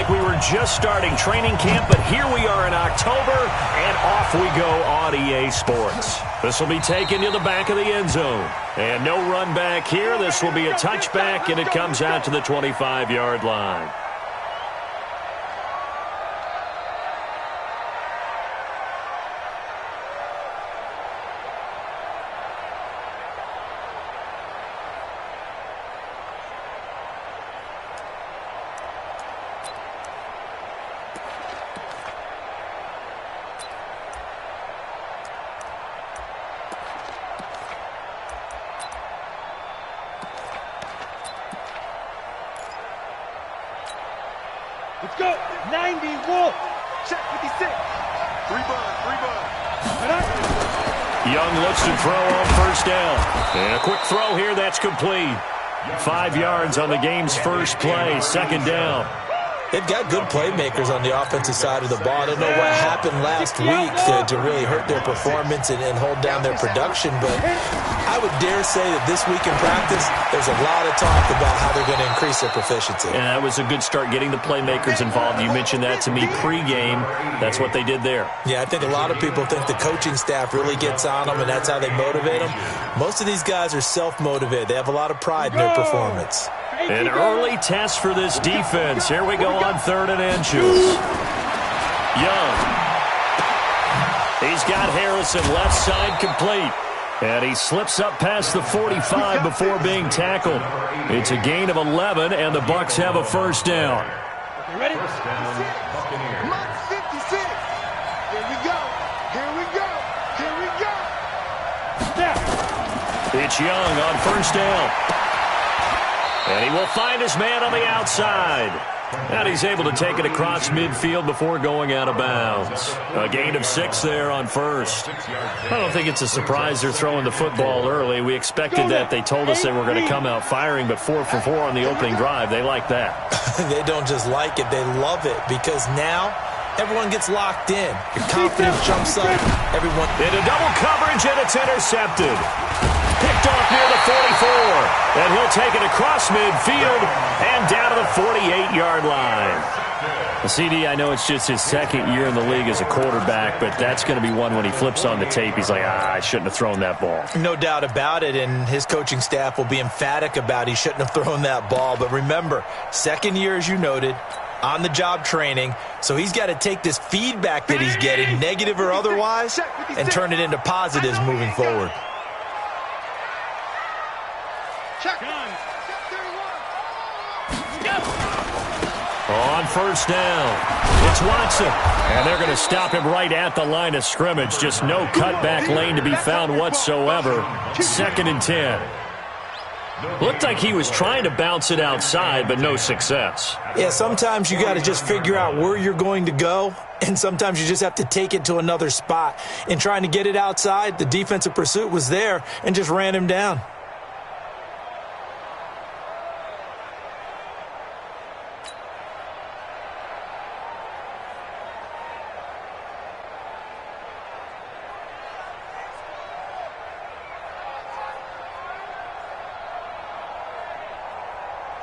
like we were just starting training camp, but here we are in October, and off we go on EA Sports. This will be taken to the back of the end zone. And no run back here. This will be a touchback, and it comes out to the 25-yard line. Let's go. 90, Wolf. Check 56. Three bud. Young looks to throw on first down. And a quick throw here, that's complete. 5 yards on the game's first play, second down. They've got good playmakers on the offensive side of the ball. I don't know what happened last week to really hurt their performance and hold down their production, but I would dare say that this week in practice, there's a lot of talk about how they're going to increase their proficiency. And that was a good start, getting the playmakers involved. You mentioned that to me pregame. That's what they did there. Yeah, I think a lot of people think the coaching staff really gets on them, and that's how they motivate them. Most of these guys are self-motivated. They have a lot of pride in their performance. An early test for this defense. Here we go on 3rd and inches. Young. He's got Harrison left side complete. And he slips up past the 45 before being tackled. It's a gain of 11, and the Bucs have a first down. Okay, ready? 56. 56. Here we go. It's Young on first down. And he will find his man on the outside. And he's able to take it across midfield before going out of bounds. A gain of 6 there on first. I don't think it's a surprise they're throwing the football early. We expected that. They told us they were going to come out firing, but 4 for 4 on the opening drive. They like that. They don't just like it, they love it, because now everyone gets locked in. Your confidence jumps up. Everyone into double coverage, and it's intercepted. Picked off near the 44, and he'll take it across midfield and down to the 48-yard line. The CD, I know it's just his second year in the league as a quarterback, but that's going to be one when he flips on the tape. He's like, I shouldn't have thrown that ball. No doubt about it, and his coaching staff will be emphatic about he shouldn't have thrown that ball. But remember, second year, as you noted, on-the-job training, so he's got to take this feedback that he's getting, negative or otherwise, and turn it into positives moving forward. On first down, it's Watson. And they're going to stop him right at the line of scrimmage. Just no cutback lane to be found whatsoever. 2nd and 10. Looked like he was trying to bounce it outside, but no success. Yeah, sometimes you got to just figure out where you're going to go, and sometimes you just have to take it to another spot. In trying to get it outside, the defensive pursuit was there and just ran him down.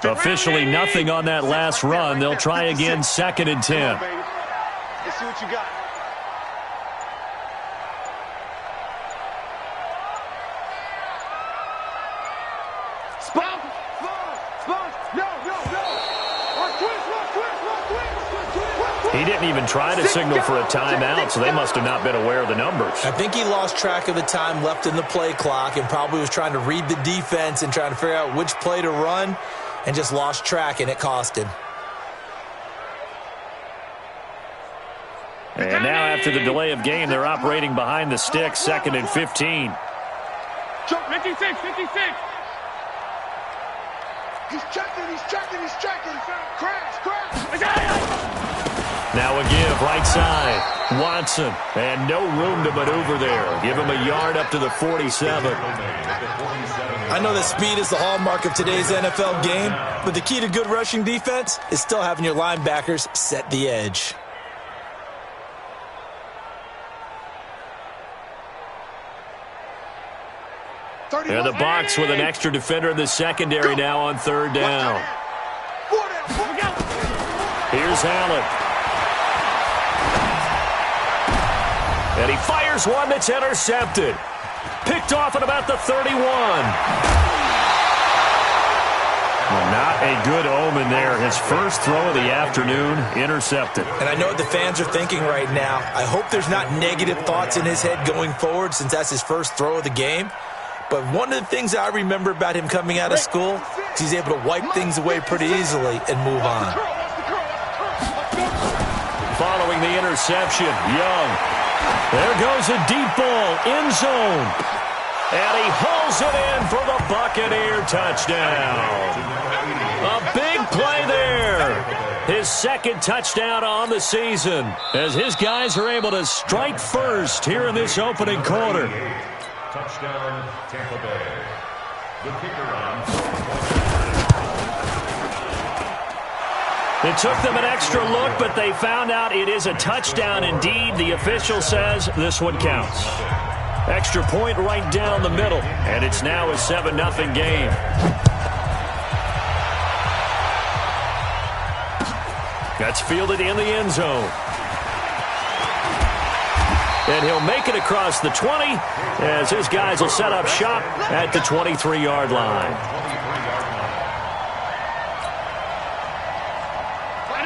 Officially nothing on that last run. They'll try again, 2nd and 10. Let's see what you got. Spot. No. He didn't even try to signal for a timeout, so they must have not been aware of the numbers. I think he lost track of the time left in the play clock and probably was trying to read the defense and trying to figure out which play to run, and just lost track, and it cost him. And now after the delay of game, they're operating behind the stick, 2nd and 15. 56. He's checking. Crash. Now a give, right side. Watson, and no room to maneuver there. Give him a yard up to the 47. I know that speed is the hallmark of today's NFL game, but the key to good rushing defense is still having your linebackers set the edge. And the Bucs with an extra defender in the secondary now on 3rd down. Here's Allen. And he fires one that's intercepted. Picked off at about the 31. Well, not a good omen there. His first throw of the afternoon, intercepted. And I know what the fans are thinking right now. I hope there's not negative thoughts in his head going forward since that's his first throw of the game. But one of the things I remember about him coming out of school is he's able to wipe things away pretty easily and move on. Following the interception, Young. There goes a deep ball, end zone. And he hauls it in for the Buccaneer touchdown. A big play there. His second touchdown on the season as his guys are able to strike first here in this opening quarter. Touchdown, Tampa Bay. The kicker on. It took them an extra look, but they found out it is a touchdown indeed. The official says this one counts. Extra point right down the middle, and it's now a 7-0 game. That's fielded in the end zone. And he'll make it across the 20 as his guys will set up shop at the 23-yard line.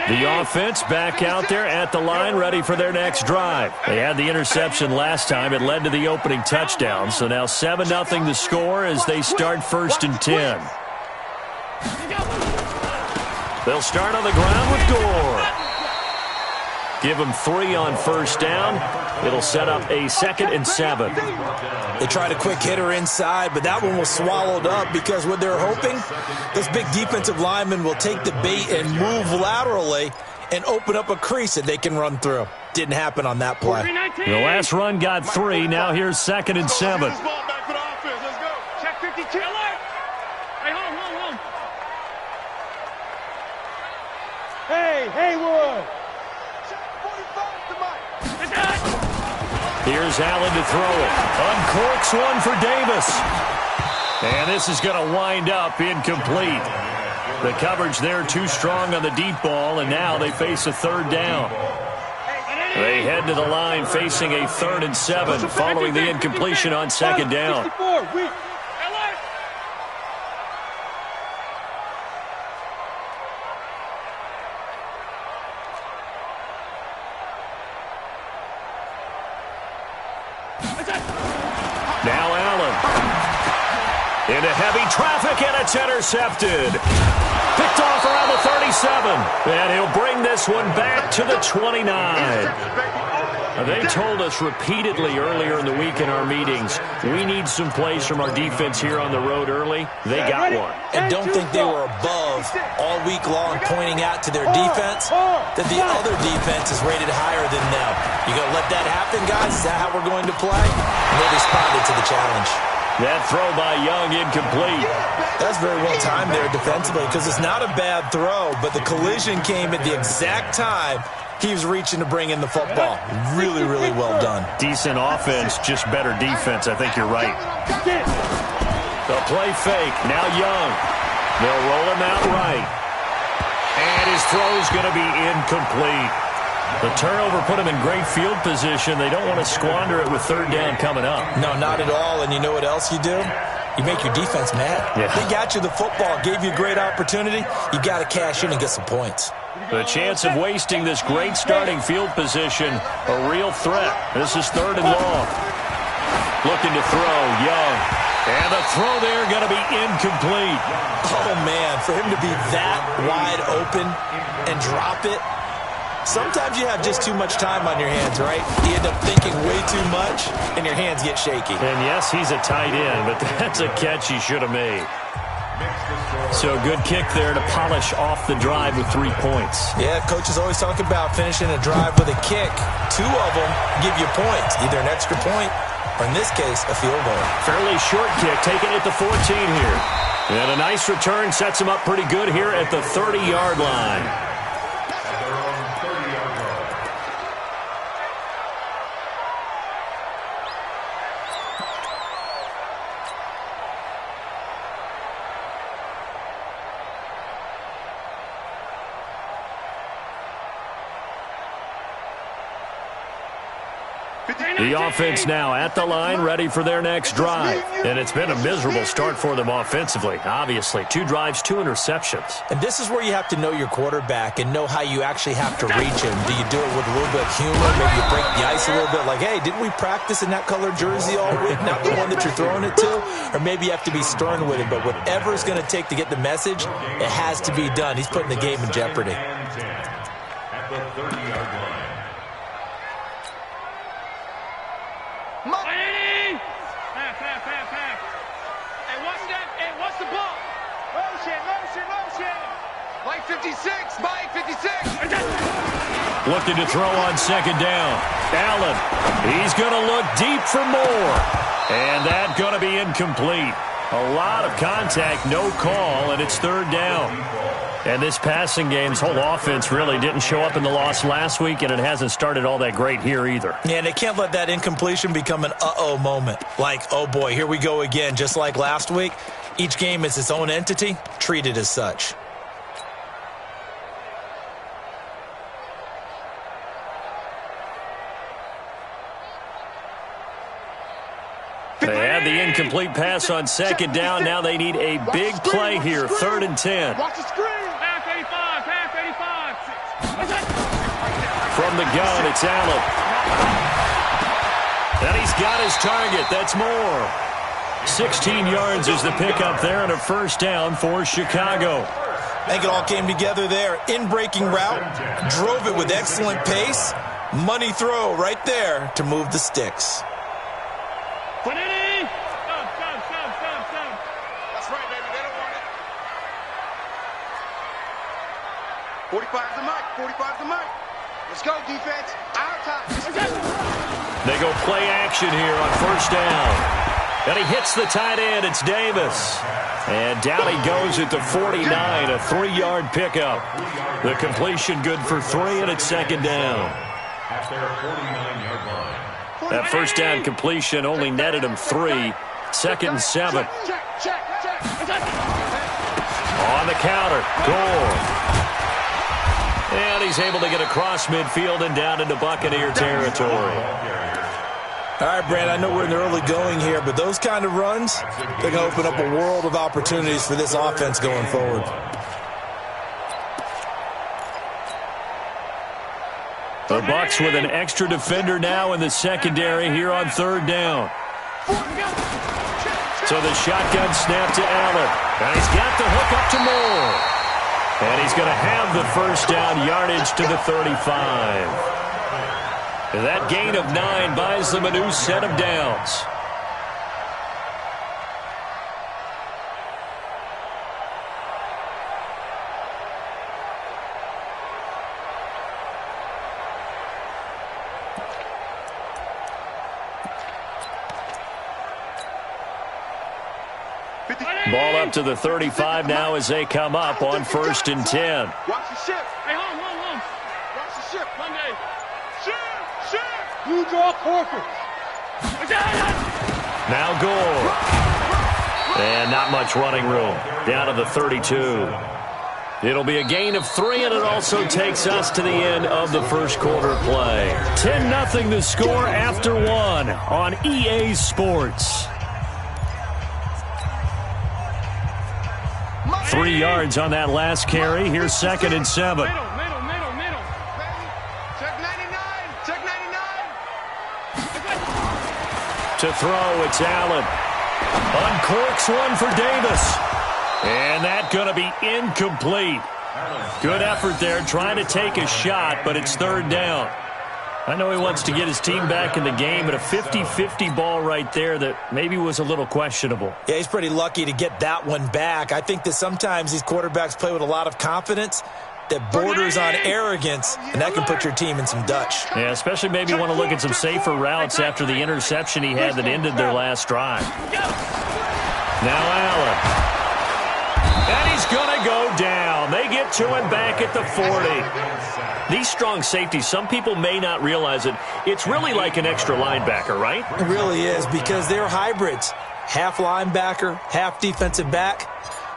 The offense back out there at the line, ready for their next drive. They had the interception last time. It led to the opening touchdown. So now 7-0 the score as they start 1st and 10. They'll start on the ground with Gore. Give them 3 on first down. It'll set up a 2nd and 7. They tried a quick hitter inside, but that one was swallowed up because what they're hoping, those big defensive linemen will take the bait and move laterally and open up a crease that they can run through. Didn't happen on that play. The last run got 3. Now here's 2nd and 7. Check 52. Hey, hold. Hey, Haywood. Here's Allen to throw it. Uncorks one for Davis. And this is going to wind up incomplete. The coverage there too strong on the deep ball, and now they face a 3rd down. They head to the line facing a 3rd and 7 following the incompletion on 2nd down. Now Allen. Into heavy traffic, and it's intercepted. Picked off around the 37. And he'll bring this one back to the 29. They told us repeatedly earlier in the week in our meetings, we need some plays from our defense here on the road early. They got one. And don't think they were above all week long pointing out to their defense that the other defense is rated higher than them. You going to let that happen, guys? Is that how we're going to play? And they responded to the challenge. That throw by Young incomplete. That's very well timed there defensively because it's not a bad throw, but the collision came at the exact time he was reaching to bring in the football. Really, really well done. Decent offense, just better defense. I think you're right. The play fake. Now Young. They'll roll him out right. And his throw's going to be incomplete. The turnover put him in great field position. They don't want to squander it with 3rd down coming up. No, not at all. And you know what else you do? You make your defense mad. Yeah. They got you the football, gave you a great opportunity. You got to cash in and get some points. The chance of wasting this great starting field position, a real threat. This is 3rd and long. Looking to throw, Young. And the throw there going to be incomplete. Oh, man, for him to be that wide open and drop it, sometimes you have just too much time on your hands, right? You end up thinking way too much, and your hands get shaky. And yes, he's a tight end, but that's a catch he should have made. So good kick there to polish off the drive with 3 points. Yeah, coaches always talk about finishing a drive with a kick. 2 of them give you points, either an extra point or, in this case, a field goal. Fairly short kick, taking it to 14 here. And a nice return sets him up pretty good here at the 30-yard line. The offense now at the line, ready for their next drive. And it's been a miserable start for them offensively, obviously. 2 drives, 2 interceptions. And this is where you have to know your quarterback and know how you actually have to reach him. Do you do it with a little bit of humor? Maybe you break the ice a little bit like, hey, didn't we practice in that colored jersey all week? Not the one that you're throwing it to? Or maybe you have to be stern with him. But whatever it's going to take to get the message, it has to be done. He's putting the game in jeopardy. At the 30-yard line. Hey, what's the ball? Motion. Mike 56, Mike 56. Looking to throw on second down. Allen, he's going to look deep for more. And that's going to be incomplete. A lot of contact, no call, and it's third down. And this passing game's whole offense really didn't show up in the loss last week, and it hasn't started all that great here either. Yeah, and they can't let that incompletion become an uh-oh moment. Like, oh boy, here we go again, just like last week. Each game is its own entity, treat it as such. They had the incomplete pass on second down. Now they need a big play here, 3rd and 10. Watch the screen. Half 85. From the gun, it's Allen. And he's got his target. That's more. 16 yards is the pickup there and a first down for Chicago. I think it all came together there. In-breaking route, drove it with excellent pace. Money throw right there to move the sticks. Stop. That's right, baby. They don't want it. 45's the mic. 45's the mic. Let's go, defense. Our time. They go play action here on first down. And he hits the tight end. It's Davis. And down he goes at the 49, a 3-yard pickup. The completion good for 3, and it's second down. At their 49-yard line. That first down completion only netted him 3. 2nd and 7. On the counter, Gore. And he's able to get across midfield and down into Buccaneer territory. All right, Brand, I know we're in the early going here, but those kind of runs, they're going to open up a world of opportunities for this offense going forward. The Bucs with an extra defender now in the secondary here on third down. So the shotgun snap to Allen. And he's got the hook up to Moore. And he's going to have the first down, yardage to the 35. That gain of 9 buys them a new set of downs. Ball up to the 35 now as they come up on 1st and 10. Watch the ship. Hey, home. Watch the ship. Monday. Ship. You draw corporate. Now Gore. And not much running room. Down to the 32. It'll be a gain of 3, and it also takes us to the end of the first quarter play. 10-0 the score after 1 on EA Sports. 3 yards on that last carry. Here's 2nd and 7. Middle. Check 99. To throw, it's Allen. Uncorks one for Davis. And that's going to be incomplete. Good effort there, trying to take a shot, but it's third down. I know he wants to get his team back in the game, but a 50-50 ball right there that maybe was a little questionable. Yeah, he's pretty lucky to get that one back. I think that sometimes these quarterbacks play with a lot of confidence that borders on arrogance, and that can put your team in some Dutch. Yeah, especially maybe want to look at some safer routes after the interception he had that ended their last drive. Now Allen. And he's going to go down. They get to him back at the 40. These strong safeties, some people may not realize it. It's really like an extra linebacker, right? It really is, because they're hybrids. Half linebacker, half defensive back.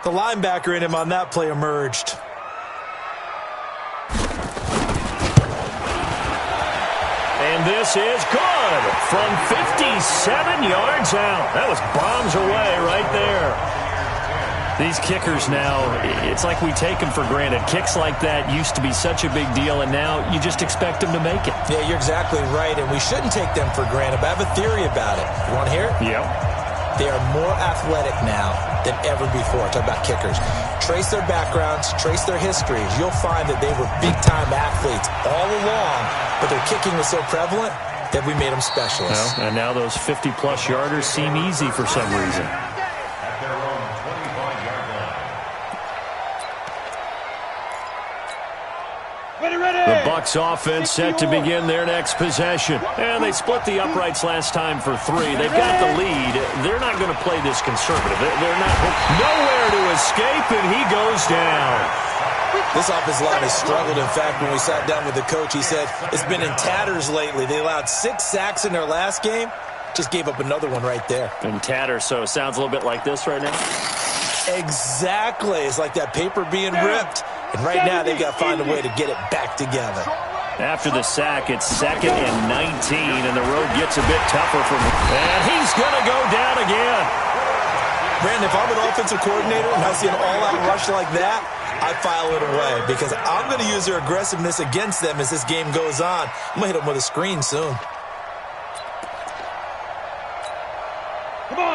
The linebacker in him on that play emerged. And this is good from 57 yards out. That was bombs away right there. These kickers now, it's like we take them for granted. Kicks like that used to be such a big deal, and now you just expect them to make it. Yeah, you're exactly right, and we shouldn't take them for granted, but I have a theory about it. You want to hear it? Yep. They are more athletic now than ever before. Talk about kickers. Trace their backgrounds, trace their histories. You'll find that they were big-time athletes all along, but their kicking was so prevalent that we made them specialists. Well, and now those 50-plus yarders seem easy for some reason. At their own 25-yard line. The Bucs offense set to begin their next possession. And they split the uprights last time for 3. They've got the lead. They're not going to play this conservative. They're not nowhere to escape, and he goes down. This offensive line has struggled. In fact, when we sat down with the coach, he said it's been in tatters lately. They allowed 6 sacks in their last game. Just gave up another one right there. In tatters, so it sounds a little bit like this right now. Exactly. It's like that paper being ripped. And right now, they've got to find a way to get it back together. After the sack, it's 2nd and 19, and the road gets a bit tougher for him. And he's going to go down again. Brandon, if I'm an offensive coordinator and I see an all-out rush like that, I file it away because I'm going to use their aggressiveness against them as this game goes on. I'm going to hit them with a screen soon.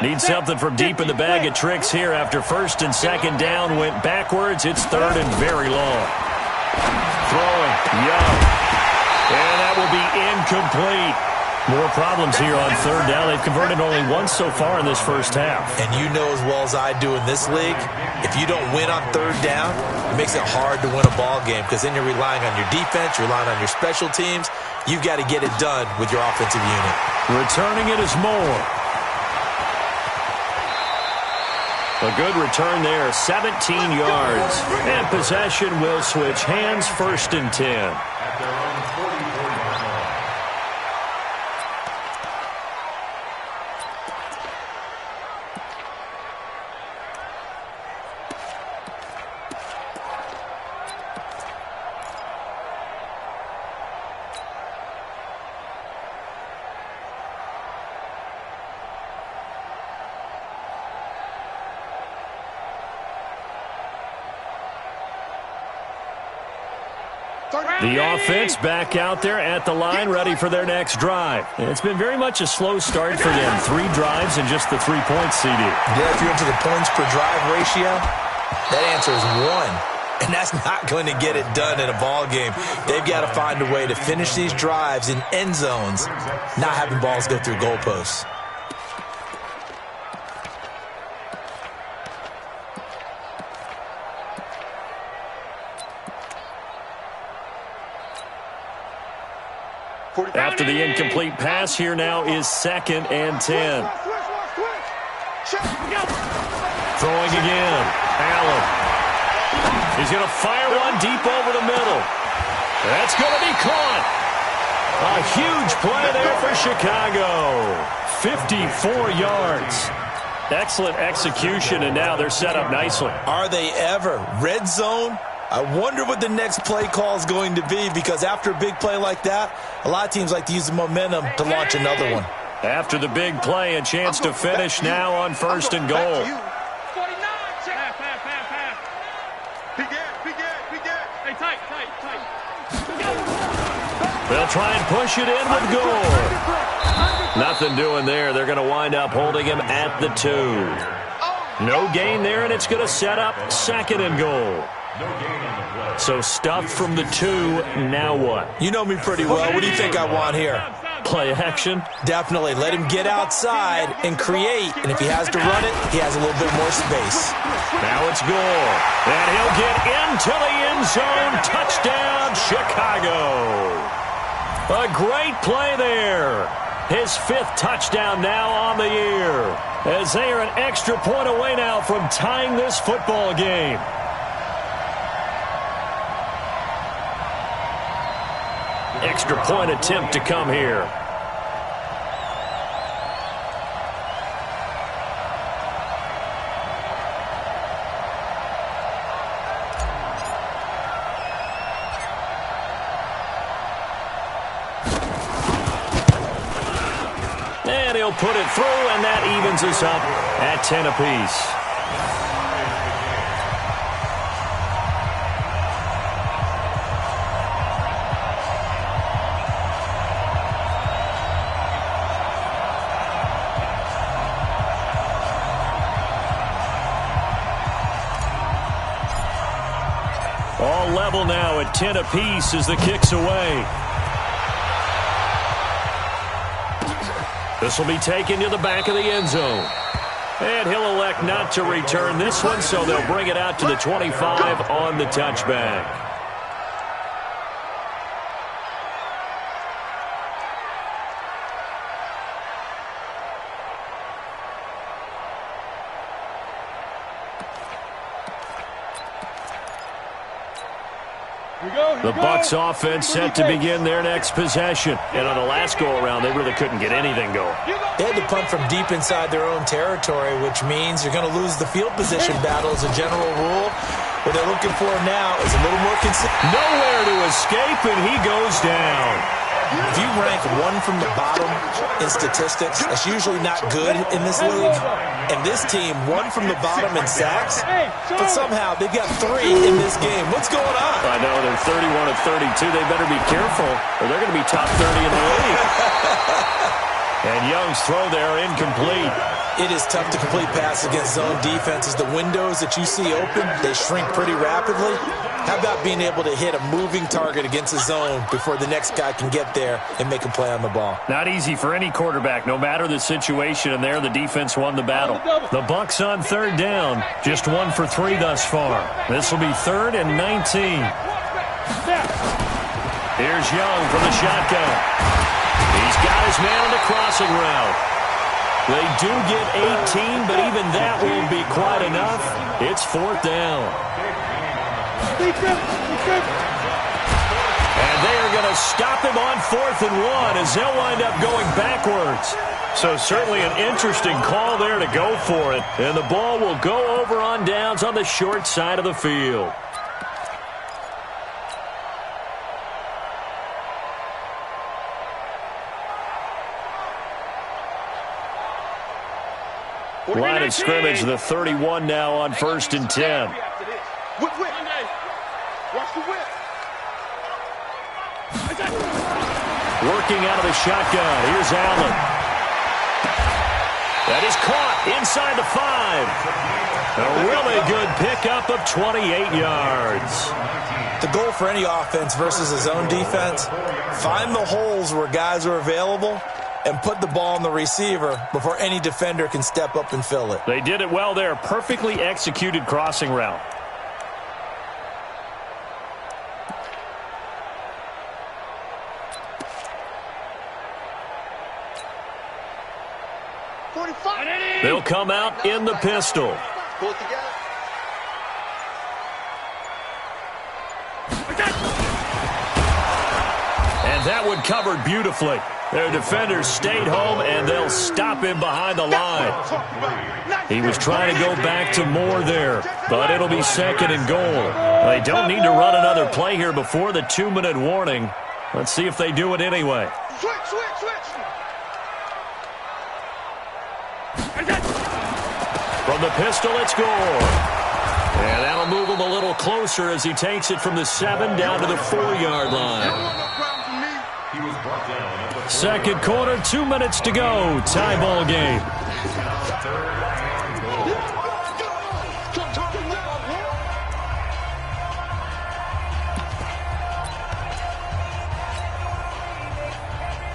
Need something from deep in the bag of tricks here after 1st and 2nd down went backwards. It's 3rd and very long. Throwing, Young. And that will be incomplete. More problems here on 3rd down. They've converted only once so far in this first half. And you know as well as I do in this league, if you don't win on 3rd down, it makes it hard to win a ball game because then you're relying on your defense, you're relying on your special teams. You've got to get it done with your offensive unit. Returning it is Moore. A good return there, 17 yards. And possession will switch hands, 1st and 10. At their own 44-yard line. The offense back out there at the line, ready for their next drive. It's been very much a slow start for them. 3 drives and just the 3 points, CD. Yeah, if you're into the points per drive ratio, that answer is 1. And that's not going to get it done in a ball game. They've got to find a way to finish these drives in end zones, not having balls go through goalposts. After the incomplete pass, here now is 2nd and 10. Throwing again. Allen. He's going to fire one deep over the middle. That's going to be caught. A huge play there for Chicago. 54 yards. Excellent execution, and now they're set up nicely. Are they ever? Red zone? I wonder what the next play call is going to be because after a big play like that, a lot of teams like to use the momentum to launch another one. After the big play, a chance to finish now on 1st and goal. They'll try and push it in with Gore. Nothing doing there. They're going to wind up holding him at the 2. No gain there, and it's going to set up 2nd and goal. So stuff from the 2, now what? You know me pretty well. What do you think I want here? Play action? Definitely. Let him get outside and create. And if he has to run it, he has a little bit more space. Now it's Gore. And he'll get into the end zone. Touchdown, Chicago. A great play there. His 5th touchdown now on the year. As they are an extra point away now from tying this football game. Extra point attempt to come here. And he'll put it through, and that evens us up at 10 apiece. All level now at 10 apiece as the kick's away. This will be taken to the back of the end zone. And he'll elect not to return this one, so they'll bring it out to the 25 on the touchback. The Bucs offense set to begin their next possession. And on the last go-around, they really couldn't get anything going. They had to punt from deep inside their own territory, which means you're going to lose the field position battle as a general rule. What they're looking for now is a little more consistent. Nowhere to escape, and he goes down. If you rank one from the bottom in statistics, that's usually not good in this league. And this team, one from the bottom in sacks, but somehow they've got 3 in this game. What's going on? I know, they're 31 of 32. They better be careful, or they're going to be top 30 in the league. And Young's throw there incomplete. It is tough to complete passes against zone defenses. The windows that you see open, they shrink pretty rapidly. How about being able to hit a moving target against a zone before the next guy can get there and make a play on the ball? Not easy for any quarterback, no matter the situation, and there the defense won the battle. The Bucs on third down, just 1 for 3 thus far. This will be 3rd and 19. Here's Young from the shotgun. He's got his man on the crossing route. They do get 18, but even that won't be quite enough. It's 4th down. And they are going to stop him on 4th and 1 as they'll wind up going backwards. So certainly an interesting call there to go for it. And the ball will go over on downs on the short side of the field. Line of scrimmage, the 31 now on 1st and 10. Watch the whip. Working out of the shotgun. Here's Allen. That is caught inside the 5. A really good pickup of 28 yards. The goal for any offense versus a zone defense, find the holes where guys are available and put the ball on the receiver before any defender can step up and fill it. They did it well there. Perfectly executed crossing route. They'll come out in the pistol. Pull it together. And that one covered beautifully. Their defenders stayed home, and they'll stop him behind the line. He was trying to go back to Moore there, but it'll be 2nd and goal. They don't need to run another play here before the 2-minute warning. Let's see if they do it anyway. Switch. From the pistol, it's Gore. And that'll move him a little closer as he takes it from the 7 down to the 4-yard line. He was brought down. 2nd quarter, 2 minutes to go. Tie ball game.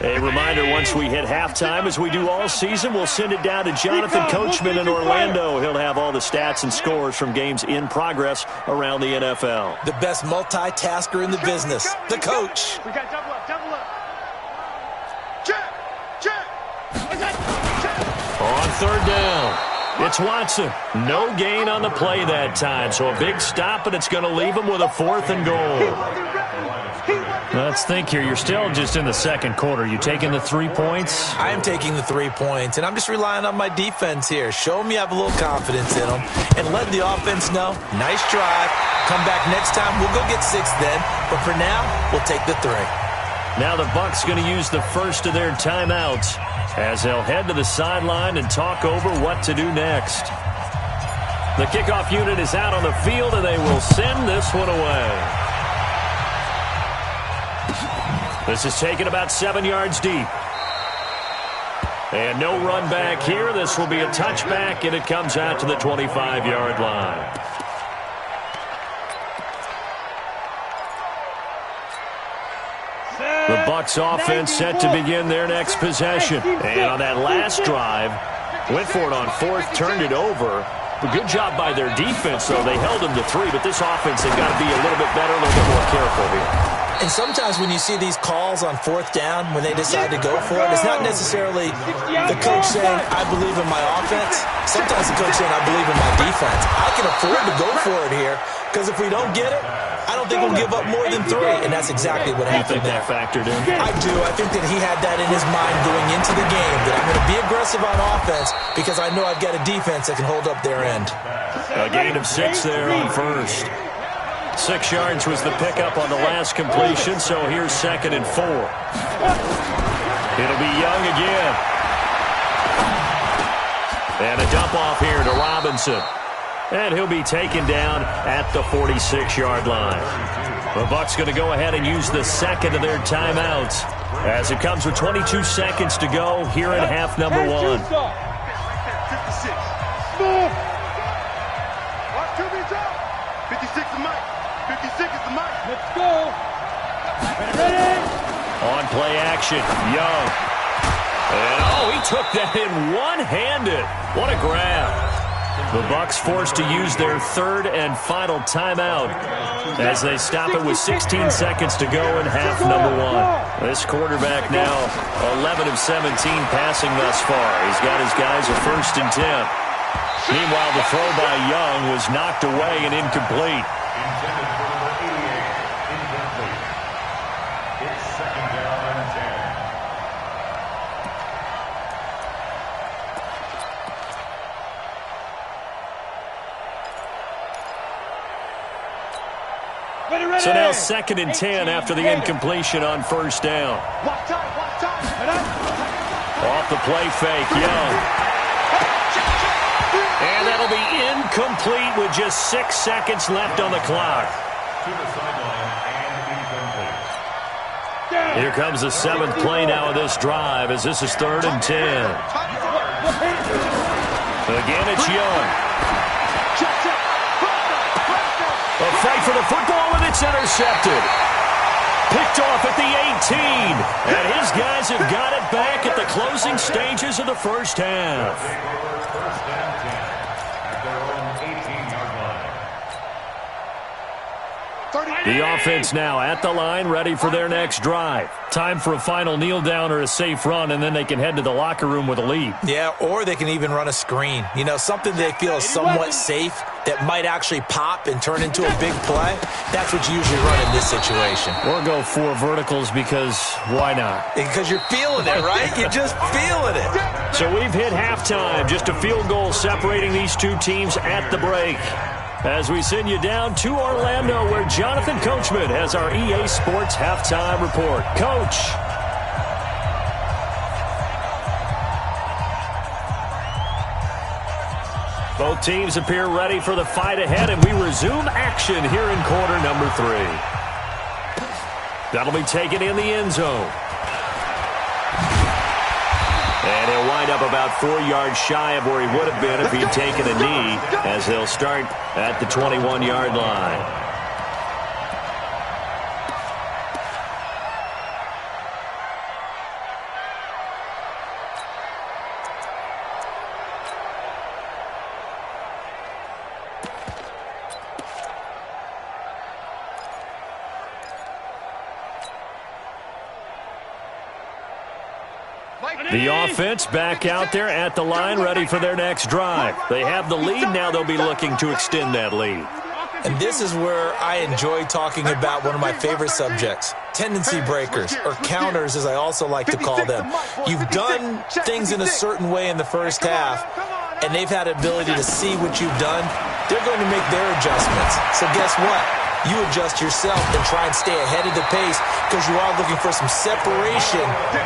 A reminder, once we hit halftime, as we do all season, we'll send it down to Jonathan Coachman in Orlando. He'll have all the stats and scores from games in progress around the NFL. The best multitasker in the business, the coach. We got double up. Check. On 3rd down, it's Watson. No gain on the play that time, so a big stop, and it's going to leave him with a 4th and goal. Let's think here. You're still just in the 2nd quarter. You taking the 3 points? I am taking the 3 points, and I'm just relying on my defense here. Show me you have a little confidence in them, and let the offense know, nice drive. Come back next time. We'll go get 6 then, but for now, we'll take the 3. Now the Bucs going to use the first of their timeouts. as they'll head to the sideline and talk over what to do next. The kickoff unit is out on the field, and they will send this one away. This is taken about 7 yards deep. And no run back here. This will be a touchback, and it comes out to the 25-yard line. The Bucs offense set to begin their next possession. And on that last drive, went for it on fourth, turned it over. A good job by their defense, though. They held them to 3, but this offense, they've got to be a little bit better, a little bit more careful here. And sometimes when you see these calls on fourth down, when they decide to go for it, it's not necessarily the coach saying, I believe in my offense. Sometimes the coach saying, I believe in my defense. I can afford to go for it here, because if we don't get it, I don't think we'll give up more than 3. And that's exactly what happened there. You think that factored in? I do. I think that he had that in his mind going into the game, that I'm going to be aggressive on offense because I know I've got a defense that can hold up their end. A gain of 6 there on first. 6 yards was the pickup on the last completion, so here's 2nd and 4. It'll be Young again. And a dump off here to Robinson. And he'll be taken down at the 46-yard line. The Bucs going to go ahead and use the second of their timeouts as it comes with 22 seconds to go here in half number 1. 56 is Mike. 56 is the Mike. Let's go. Ready? On play action, Young. And he took that in one-handed. What a grab. The Bucs forced to use their 3rd and final timeout as they stop it with 16 seconds to go in half number 1. This quarterback now 11 of 17 passing thus far. He's got his guys a 1st and 10. Meanwhile, the throw by Young was knocked away and incomplete. Intended for number 88, incomplete. It's 2nd down and 10. So now 2nd and 10 after the incompletion on 1st down. Off the play fake, Young. And that'll be incomplete with just 6 seconds left on the clock. To the sideline and incomplete. Here comes the 7th play now of this drive as this is 3rd and 10. Again, it's Young. A fight for the football, and it's intercepted. Picked off at the 18. And his guys have got it back at the closing stages of the first half. First and 10 at their own 18-yard line. The offense now at the line, ready for their next drive. Time for a final kneel down or a safe run, and then they can head to the locker room with a lead. Yeah, or they can even run a screen. You know, something they feel is somewhat safe that might actually pop and turn into a big play. That's what you usually run in this situation. Or go 4 verticals because why not? Because you're feeling it, right? You're just feeling it. So we've hit halftime. Just a field goal separating these two teams at the break. As we send you down to Orlando, where Jonathan Coachman has our EA Sports halftime report. Coach. Both teams appear ready for the fight ahead, and we resume action here in quarter number 3. That'll be taken in the end zone. And he'll wind up about 4 yards shy of where he would have been if he'd taken a knee, as they'll start at the 21-yard line. The offense back out there at the line, ready for their next drive. They have the lead. Now they'll be looking to extend that lead. And this is where I enjoy talking about one of my favorite subjects, tendency breakers, or counters as I also like to call them. You've done things in a certain way in the first half, and they've had the ability to see what you've done. They're going to make their adjustments. So guess what? You adjust yourself and try and stay ahead of the pace because you are looking for some separation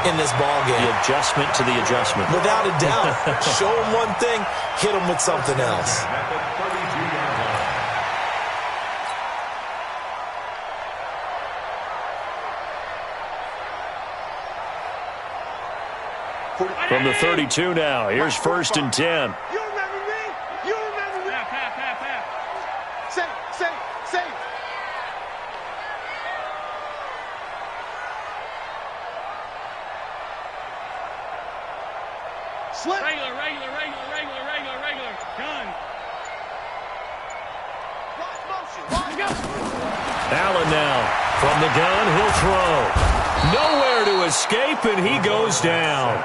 in this ball game. The adjustment to the adjustment. Without a doubt. Show them one thing, hit them with something else. From the 32 now, here's 1st and 10. You remember me? You remember me? Pass. Say. Slip. Regular. Gun. Watch motion. Allen now. From the gun, he'll throw. Nowhere to escape, and he goes down.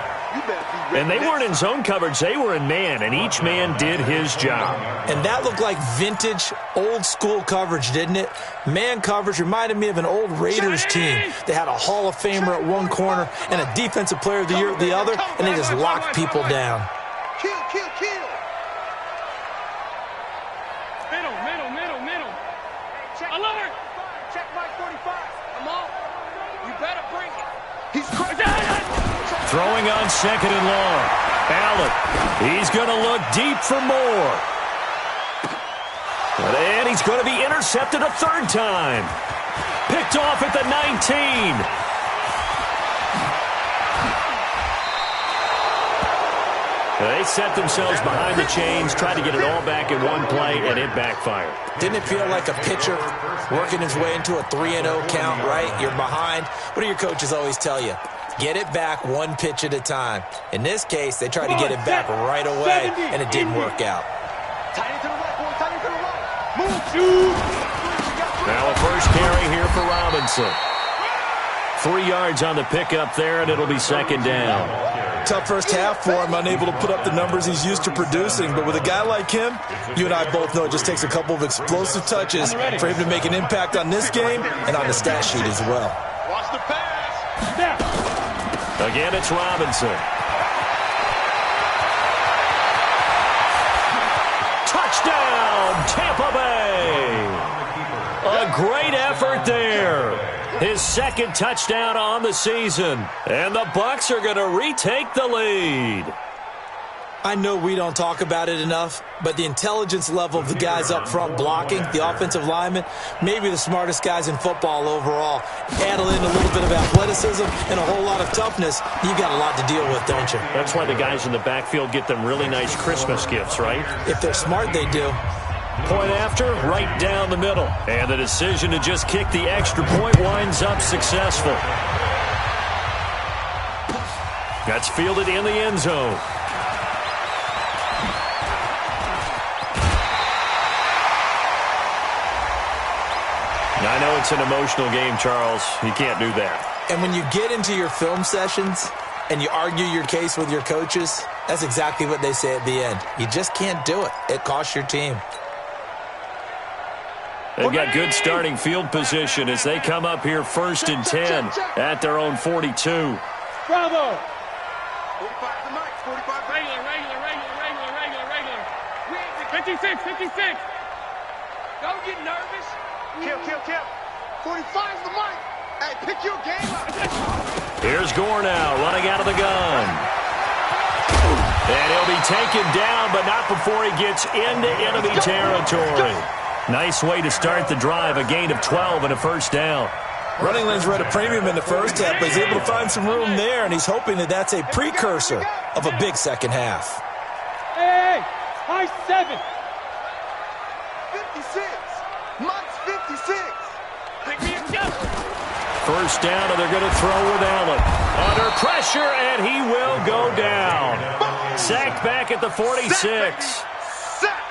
And they weren't in zone coverage. They were in man, and each man did his job. And that looked like vintage, old-school coverage, didn't it? Man coverage reminded me of an old Raiders team. They had a Hall of Famer at one corner and a Defensive Player of the Year at the other, and they just locked people down. Kill. Middle. Alert! Check Mike 45. I'm on. You better bring it. He's crazy. Throwing on 2nd and long. Allen, he's going to look deep for more. And he's going to be intercepted a 3rd time. Picked off at the 19. They set themselves behind the chains, tried to get it all back in one play, and it backfired. Didn't it feel like a pitcher working his way into a 3-0 count, right? You're behind. What do your coaches always tell you? Get it back one pitch at a time. In this case, they tried to get it back right away, and it didn't work out. Now a first carry here for Robinson. 3 yards on the pickup there, and it'll be 2nd down. Tough first half for him, unable to put up the numbers he's used to producing. But with a guy like him, you and I both know it just takes a couple of explosive touches for him to make an impact on this game and on the stat sheet as well. Watch the pass. Again, it's Robinson. Touchdown, Tampa Bay! A great effort there. His 2nd touchdown on the season. And the Bucs are going to retake the lead. I know we don't talk about it enough, but the intelligence level of the guys up front blocking, the offensive linemen, maybe the smartest guys in football overall. Add in a little bit of athleticism and a whole lot of toughness, you've got a lot to deal with, don't you? That's why the guys in the backfield get them really nice Christmas gifts, right? If they're smart, they do. Point after, right down the middle. And the decision to just kick the extra point winds up successful. That's fielded in the end zone. I know it's an emotional game, Charles. You can't do that. And when you get into your film sessions and you argue your case with your coaches, that's exactly what they say at the end. You just can't do it. It costs your team. They've got good starting field position as they come up here 1st and 10 at their own 42. Bravo! 45 to Mike. 45. Regular. 56. Don't get nervous. Kill. 45's the Mike. Hey, pick your game up. Here's Gore now, running out of the gun. And he'll be taken down, but not before he gets into enemy territory. Nice way to start the drive, a gain of 12 and a 1st down. Running lanes were at a premium in the first half, but he's able to find some room there, and he's hoping that that's a precursor of a big second half. Hey, high 7. 56. Mike's 56. Pick me up. 1st down, and they're going to throw with Allen. Under pressure, and he will go down. Sacked back at the 46.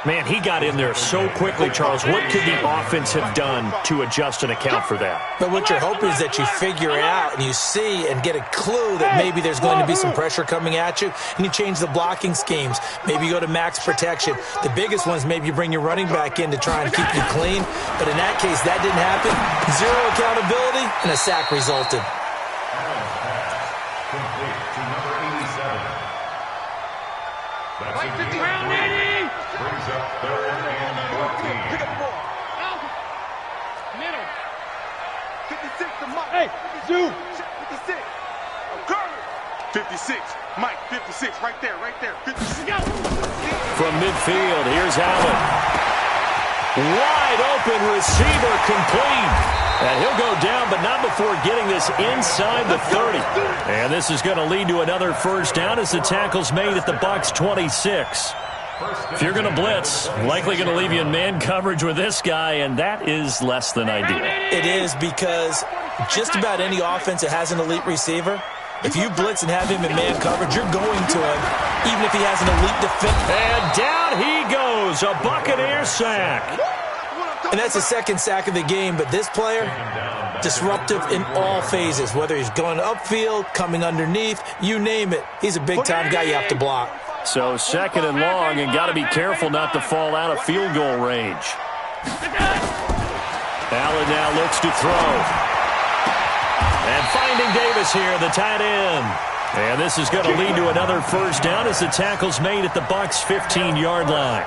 Man, he got in there so quickly, Charles. What could the offense have done to adjust and account for that? But what you're hoping is that you figure it out and you see and get a clue that maybe there's going to be some pressure coming at you, and you change the blocking schemes. Maybe you go to max protection. The biggest ones, maybe you bring your running back in to try and keep you clean. But in that case, that didn't happen. Zero accountability, and a sack resulted. Complete to number 87. That's Like a 50 gain of round 3. 80. Brings up 3rd and 14. Pick up the ball. Middle. 56 to Mike. Hey, Zoo. 56. Curry. 56. Mike, 56. Right there, right there. 56. From midfield, here's Allen. Wide open receiver complete. And he'll go down, but not before getting this inside the 30. And this is going to lead to another first down as the tackle's made at the Bucs 26. If you're going to blitz, likely going to leave you in man coverage with this guy, and that is less than ideal. It is, because just about any offense that has an elite receiver, if you blitz and have him in man coverage, you're going to him, even if he has an elite defense. And down he goes, a Buccaneer sack. And that's the second sack of the game, but this player, disruptive in all phases, whether he's going upfield, coming underneath, you name it. He's a big-time guy you have to block. So second and long, and got to be careful not to fall out of field goal range. Allen now looks to throw. And finding Davis here, the tight end. And this is going to lead to another first down as the tackle's made at the Bucs' 15-yard line.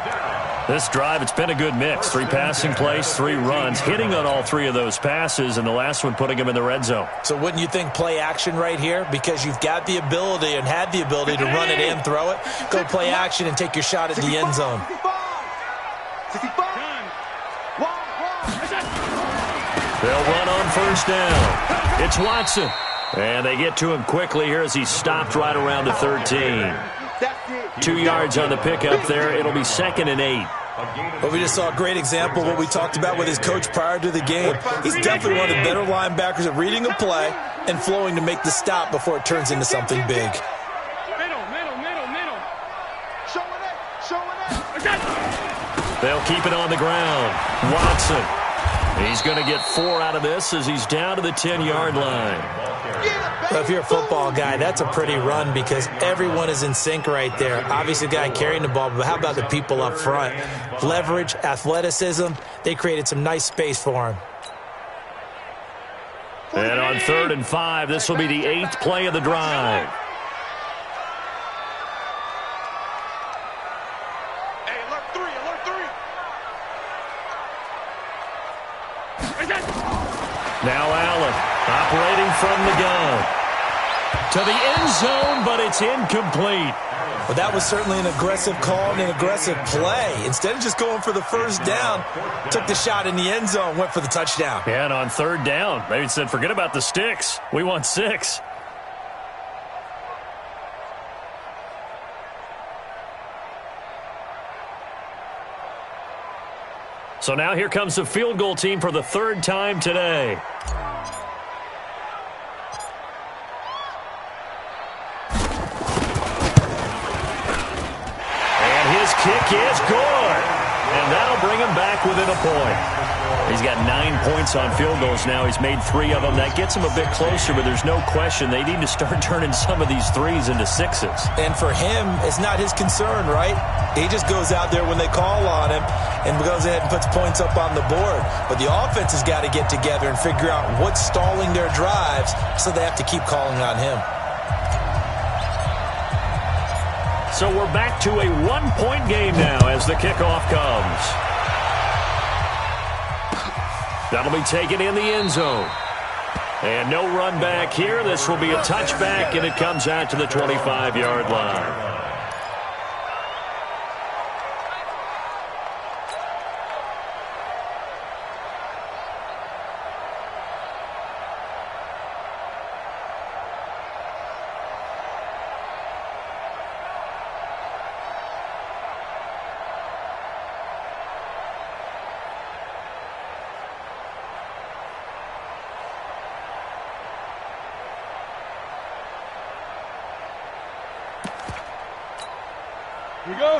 This drive, it's been a good mix. 3 passing plays, 3 runs, hitting on all 3 of those passes, and the last one putting him in the red zone. So wouldn't you think play action right here? Because you've got the ability and had the ability to run it and throw it. Go play action and take your shot at the end zone. 65. They'll run on first down. It's Watson. And they get to him quickly here as he's stopped right around the 13. 2 yards on the pickup there. It'll be 2nd and 8. But we just saw a great example of what we talked about with his coach prior to the game. He's definitely one of the better linebackers at reading a play and flowing to make the stop before it turns into something big. They'll keep it on the ground. Watson. He's going to get 4 out of this as he's down to the 10-yard line. Well, if you're a football guy, that's a pretty run because everyone is in sync right there. Obviously, the guy carrying the ball, but how about the people up front? Leverage, athleticism, they created some nice space for him. And on 3rd and 5, this will be the 8th play of the drive. Hey, alert 3, alert 3. Now Allen operating from the gun. To the end zone, but it's incomplete. Well, that was certainly an aggressive call and an aggressive play. Instead of just going for the first down, took the shot in the end zone, went for the touchdown. Yeah, and on 3rd down, they said, forget about the sticks. We want 6. So now here comes the field goal team for the 3rd time today. Kick is good, and that'll bring him back within a point. He's got 9 points on field goals now. He's made 3 of them. That gets him a bit closer, but there's no question they need to start turning some of these 3s into 6s. And for him, it's not his concern, right? He just goes out there when they call on him and goes ahead and puts points up on the board. But the offense has got to get together and figure out what's stalling their drives, so they have to keep calling on him. So we're back to a 1-point game now as the kickoff comes. That'll be taken in the end zone. And no run back here. This will be a touchback, and it comes out to the 25-yard line.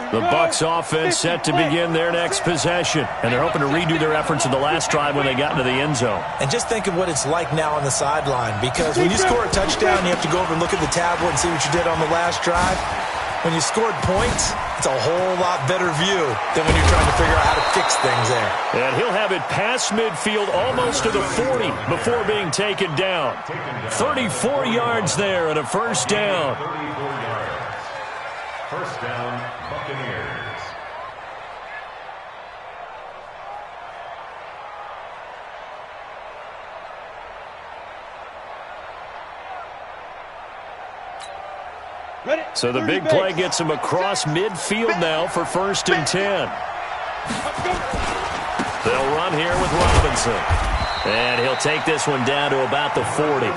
The Bucs offense set to begin their next possession, and they're hoping to redo their efforts in the last drive when they got into the end zone. And just think of what it's like now on the sideline, because when you score a touchdown, you have to go over and look at the tablet and see what you did on the last drive. When you scored points, it's a whole lot better view than when you're trying to figure out how to fix things there. And he'll have it past midfield almost to the 40 before being taken down. 34 yards there and a first down. 34 yards. First down, Buccaneers. So the big play gets him across midfield now for 1st and 10. They'll run here with Robinson. And he'll take this one down to about the 40.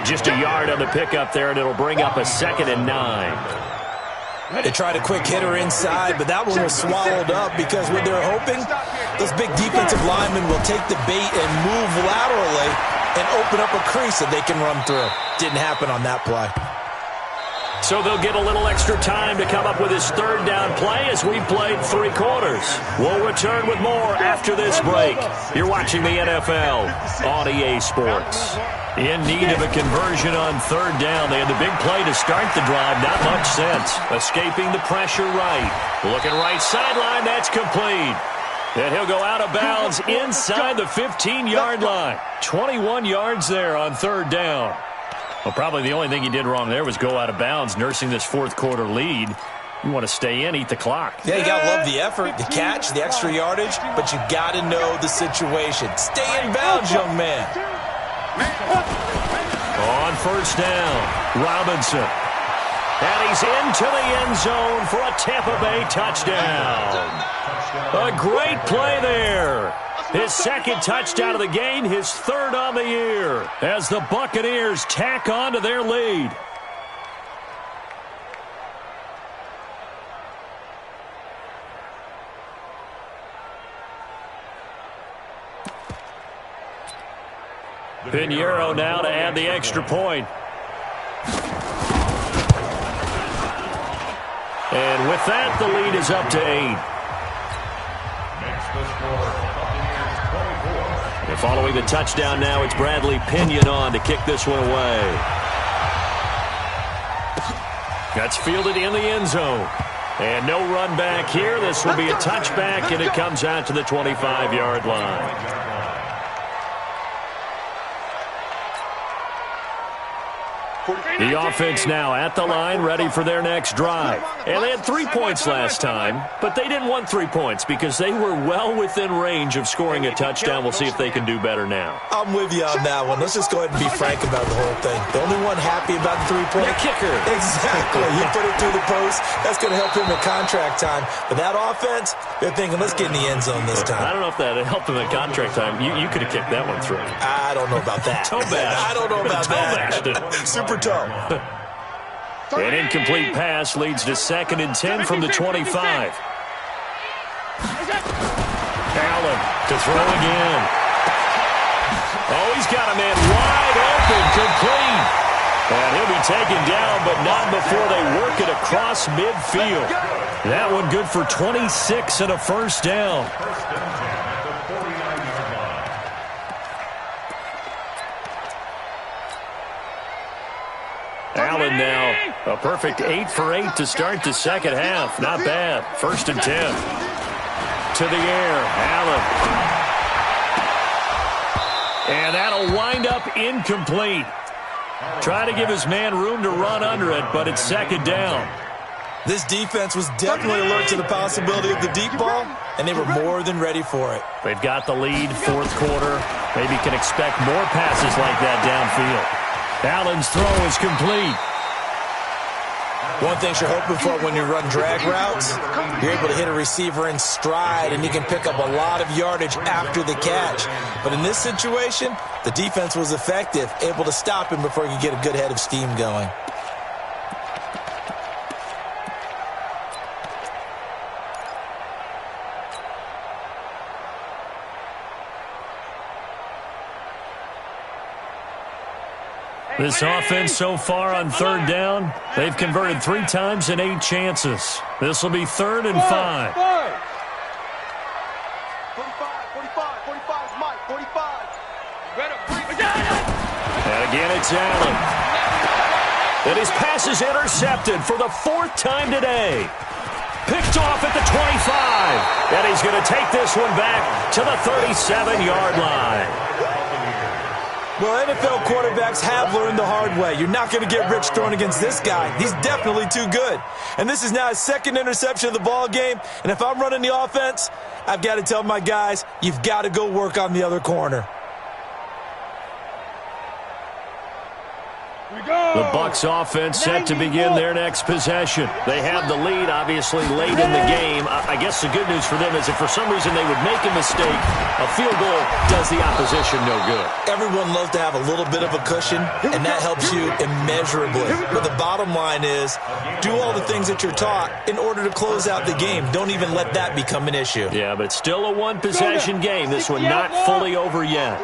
Just a yard on the pickup there, and it'll bring up a 2nd and 9. They tried a quick hitter inside, but that one was swallowed up because what they're hoping, those big defensive linemen will take the bait and move laterally and open up a crease that they can run through. Didn't happen on that play. So they'll get a little extra time to come up with his 3rd down play as we played 3 quarters. We'll return with more after this break. You're watching the NFL on EA Sports. In need of a conversion on 3rd down. They had the big play to start the drive. Not much sense. Escaping the pressure right. Looking right sideline. That's complete. And he'll go out of bounds inside the 15-yard line. 21 yards there on 3rd down. Well, probably the only thing he did wrong there was go out of bounds, nursing this 4th quarter lead. You want to stay in, eat the clock. Yeah, you got to love the effort, the catch, the extra yardage, but you got to know the situation. Stay in bounds, young man. On 1st down, Robinson. And he's into the end zone for a Tampa Bay touchdown. A great play there. His 2nd touchdown of the game, his 3rd on the year, as the Buccaneers tack on to their lead. Pinheiro now to add the extra point. And with that, the lead is up to 8. And following the touchdown now, it's Bradley Pinion on to kick this one away. That's fielded in the end zone. And no run back here. This will be a touchback, and it comes out to the 25-yard line. The offense now at the line, ready for their next drive. And they had 3 points last time, but they didn't want 3 points because they were well within range of scoring a touchdown. We'll see if they can do better now. I'm with you on that one. Let's just go ahead and be frank about the whole thing. The only one happy about the 3-point kicker. Exactly. You put it through the post. That's going to help him at contract time. But that offense, they're thinking, let's get in the end zone this time. I don't know if that helped him at contract time. You could have kicked that one through. I don't know about that. Toe bash. I don't know about that. Super toe. An incomplete pass leads to 2nd and 10 from the 25. Allen to throw again. Oh, he's got a man wide open, complete. And he'll be taken down, but not before they work it across midfield. That one good for 26 and a 1st down. Allen now, a perfect 8 for 8 to start the 2nd half. Not bad. 1st and 10. To the air, Allen. And that'll wind up incomplete. Try to give his man room to run under it, but it's 2nd down. This defense was definitely alert to the possibility of the deep ball, and they were more than ready for it. They've got the lead, 4th quarter. Maybe can expect more passes like that downfield. Allen's throw is complete. One thing you're hoping for when you run drag routes, you're able to hit a receiver in stride, and you can pick up a lot of yardage after the catch. But in this situation, the defense was effective, able to stop him before he could get a good head of steam going. This offense so far on 3rd down, they've converted 3 times in 8 chances. This will be 3rd and 5. 45, 45, Mike, 45. And again, it's Allen. And his pass is intercepted for the 4th time today. Picked off at the 25. And he's going to take this one back to the 37-yard line. Well, NFL quarterbacks have learned the hard way. You're not going to get rich throwing against this guy. He's definitely too good. And this is now his 2nd interception of the ball game. And if I'm running the offense, I've got to tell my guys, you've got to go work on the other corner. The Bucs offense set to begin their next possession. They have the lead, obviously, late in the game. I guess the good news for them is if for some reason they would make a mistake, a field goal does the opposition no good. Everyone loves to have a little bit of a cushion, and that helps you immeasurably. But the bottom line is, do all the things that you're taught in order to close out the game. Don't even let that become an issue. Yeah, but still a one-possession game. This one not fully over yet.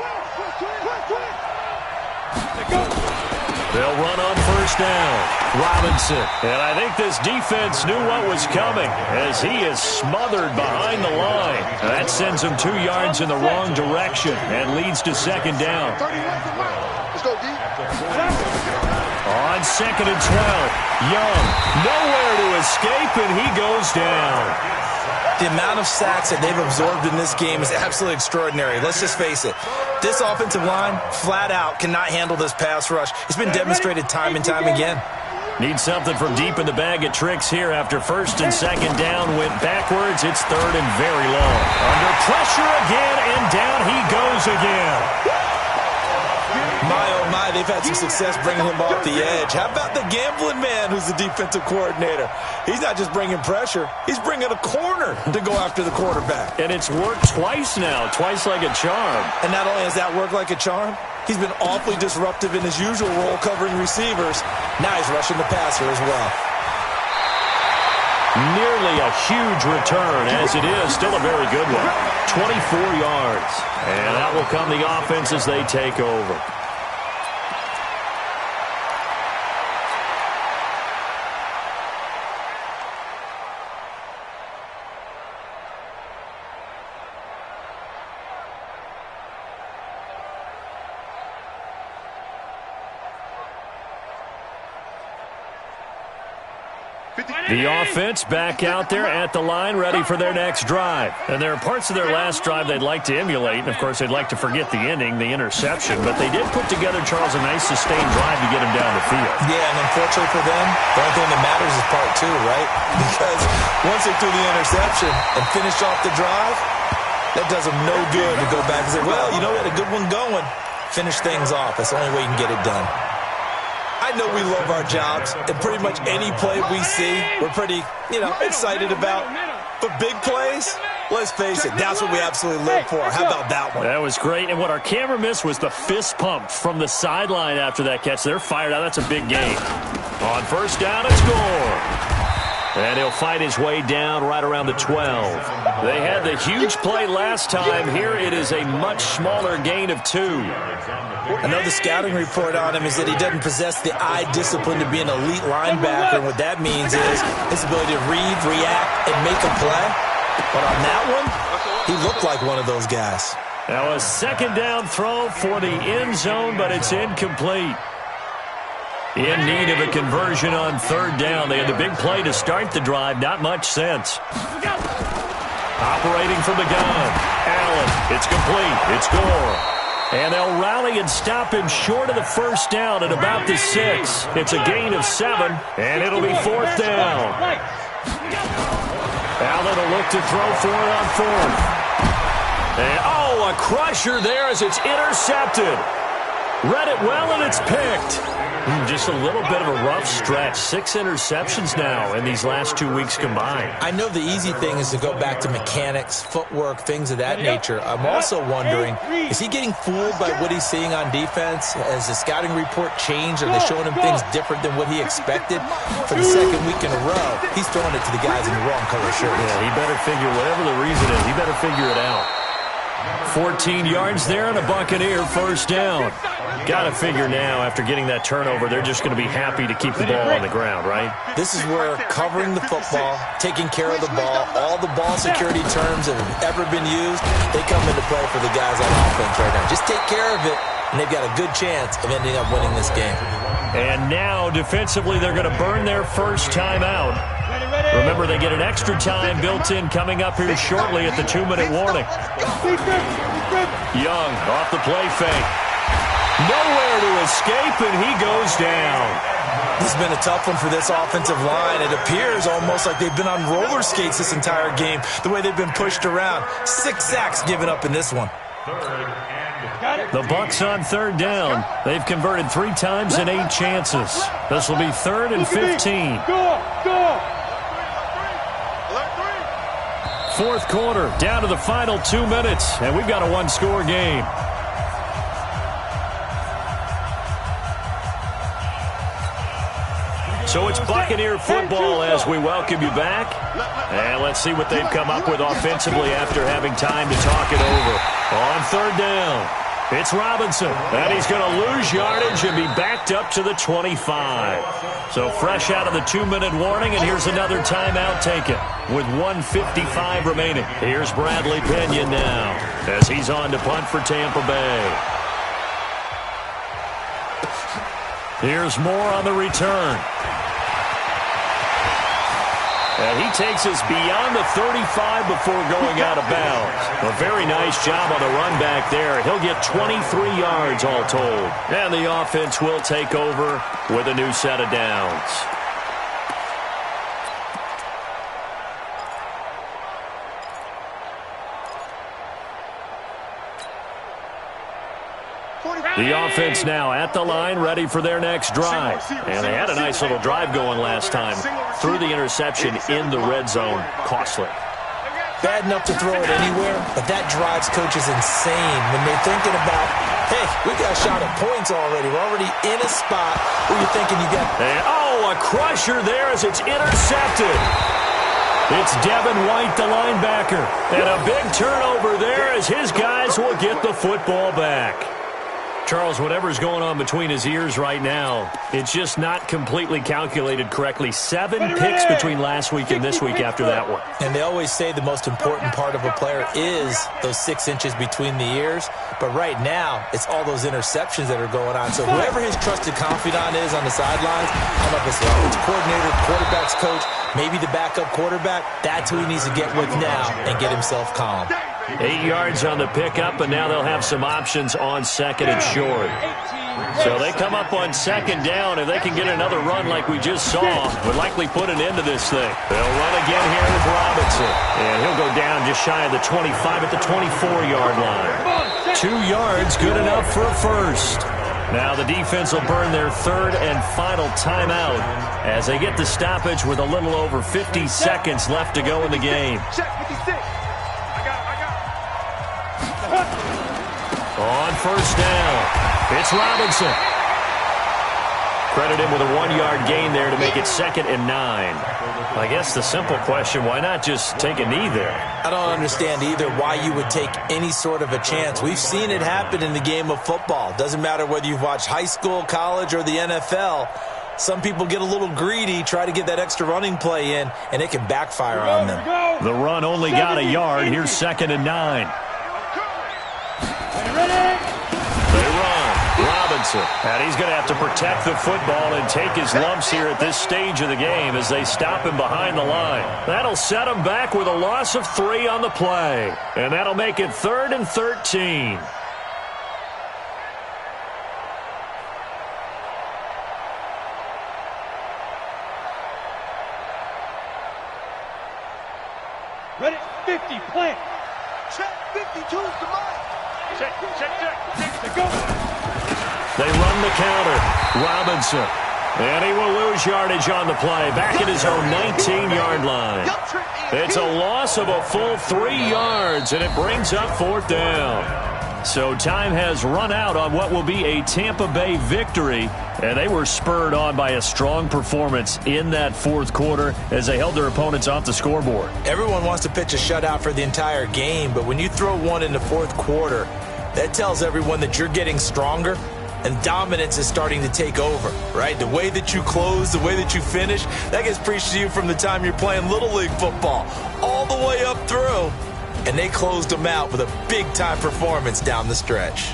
They'll run on first down. Robinson. And I think this defense knew what was coming as he is smothered behind the line. That sends him 2 yards in the wrong direction and leads to second down. Let's go, D. On second and 12. Young. Nowhere to escape, and he goes down. The amount of sacks that they've absorbed in this game is absolutely extraordinary. Let's just face it. This offensive line, flat out, cannot handle this pass rush. It's been demonstrated time and time again. Need something from deep in the bag of tricks here after first and second down went backwards. It's third and very long. Under pressure again, and down he goes again. My, oh my, they've had some success bringing him off the edge. How about the gambling man who's the defensive coordinator? He's not just bringing pressure. He's bringing a corner to go after the quarterback. And it's worked twice now, twice like a charm. And not only has that worked like a charm, he's been awfully disruptive in his usual role covering receivers. Now he's rushing the passer as well. Nearly a huge return, as it is. Still a very good one. 24 yards. And that will come the offense as they take over. The offense back out there at the line, ready for their next drive. And there are parts of their last drive they'd like to emulate. And, of course, they'd like to forget the ending, the interception. But they did put together, Charles, a nice sustained drive to get him down the field. Yeah, and unfortunately for them, the only thing that matters is part 2, right? Because once they threw the interception and finished off the drive, that does them no good to go back and say, well, you know, we had a good one going. Finish things off. That's the only way you can get it done. I know we love our jobs, and pretty much any play we see, we're pretty, excited about. But big plays, let's face it, that's what we absolutely live for. How about that one? That was great, and what our camera missed was the fist pump from the sideline after that catch. They're fired out. That's a big game. On first down and score. And he'll fight his way down right around the 12. They had the huge play last time. Here it is a much smaller gain of 2. I know the scouting report on him is that he doesn't possess the eye discipline to be an elite linebacker. And what that means is his ability to read, react, and make a play. But on that one, he looked like one of those guys. Now a second down throw for the end zone, but it's incomplete. In need of a conversion on third down. They had the big play to start the drive. Not much sense. Operating from the gun. Allen. It's complete. It's Gore. And they'll rally and stop him short of the first down at about the 6. It's a gain of 7, and it'll be fourth down. Allen will look to throw for it on fourth. And, a crusher there as it's intercepted. Read it well, and it's picked. Just a little bit of a rough stretch. 6 interceptions now in these last 2 weeks combined. I know the easy thing is to go back to mechanics, footwork, things of that nature. I'm also wondering, is he getting fooled by what he's seeing on defense? Has the scouting report changed? Are they showing him things different than what he expected? For the second week in a row, he's throwing it to the guys in the wrong color shirts. Yeah, he better figure, whatever the reason is, he better figure it out. 14 yards there and a Buccaneer first down. Got to figure now, after getting that turnover, they're just going to be happy to keep the ball on the ground, right? This is where covering the football, taking care of the ball, all the ball security terms that have ever been used, they come into play for the guys on offense right now. Just take care of it, and they've got a good chance of ending up winning this game. And now, defensively, they're going to burn their first time out. Remember, they get an extra time built in coming up here shortly at the 2-minute warning. Young off the play fake. Nowhere to escape, and he goes down. This has been a tough one for this offensive line. It appears almost like they've been on roller skates this entire game, the way they've been pushed around. 6 sacks given up in this one. The Bucs on third down. They've converted 3 times in 8 chances. This will be 3rd and 15. Go! Fourth quarter, down to the final 2 minutes, and we've got a 1-score game. So it's Buccaneer football as we welcome you back. And let's see what they've come up with offensively after having time to talk it over. On third down, it's Robinson. And he's going to lose yardage and be backed up to the 25. So fresh out of the 2-minute warning, and here's another timeout taken with 1:55 remaining. Here's Bradley Pinion now as he's on to punt for Tampa Bay. Here's Moore on the return. And he takes us beyond the 35 before going out of bounds. A very nice job on the run back there. He'll get 23 yards all told. And the offense will take over with a new set of downs. The offense now at the line, ready for their next drive. And they had a nice little drive going last time. Threw the interception in the red zone. Costly. Bad enough to throw it anywhere, but that drives coaches insane when they're thinking about, hey, we got a shot at points already. We're already in a spot where you're thinking you got... And, a crusher there as it's intercepted. It's Devin White, the linebacker. And a big turnover there as his guys will get the football back. Charles, whatever's going on between his ears right now, it's just not completely calculated correctly. 7 picks between last week and this week after that one. And they always say the most important part of a player is those 6 inches between the ears. But right now, it's all those interceptions that are going on. So whoever his trusted confidant is on the sidelines, I don't know if it's the offensive coordinator, quarterback's coach, maybe the backup quarterback, that's who he needs to get with now and get himself calm. 8 yards on the pickup, and now they'll have some options on second and short. So they come up on second down. If they can get another run like we just saw, would likely put an end to this thing. They'll run again here with Robinson. And he'll go down just shy of the 25 at the 24-yard line. 2 yards, good enough for a first. Now the defense will burn their 3rd and final timeout as they get the stoppage with a little over 50 seconds left to go in the game. On first down, it's Robinson. Credit him with a 1-yard gain there to make it 2nd and 9. I guess the simple question, why not just take a knee there? I don't understand either why you would take any sort of a chance. We've seen it happen in the game of football. Doesn't matter whether you've watched high school, college, or the NFL. Some people get a little greedy, try to get that extra running play in, and it can backfire on them. The run only got a yard. Here's 2nd and 9. They run. Robinson. And he's going to have to protect the football and take his lumps here at this stage of the game as they stop him behind the line. That'll set him back with a loss of 3 on the play. And that'll make it 3rd and 13. Ready, 50, plant. Check, 52's the mark. Check. Go. They run the counter. Robinson. And he will lose yardage on the play. Back at his own 19-yard line. It's a loss of a full 3 yards, and it brings up 4th down. So time has run out on what will be a Tampa Bay victory, and they were spurred on by a strong performance in that 4th quarter as they held their opponents off the scoreboard. Everyone wants to pitch a shutout for the entire game, but when you throw one in the 4th quarter, that tells everyone that you're getting stronger and dominance is starting to take over, right? The way that you close, the way that you finish, that gets preached to you from the time you're playing Little League football all the way up through. And they closed them out with a big-time performance down the stretch.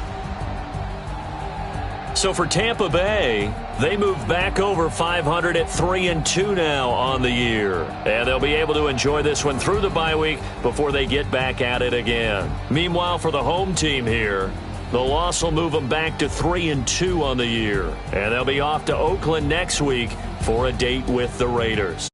So for Tampa Bay, they move back over 500 at 3-2 now on the year. And they'll be able to enjoy this one through the bye week before they get back at it again. Meanwhile, for the home team here, the loss will move them back to 3-2 on the year. And they'll be off to Oakland next week for a date with the Raiders.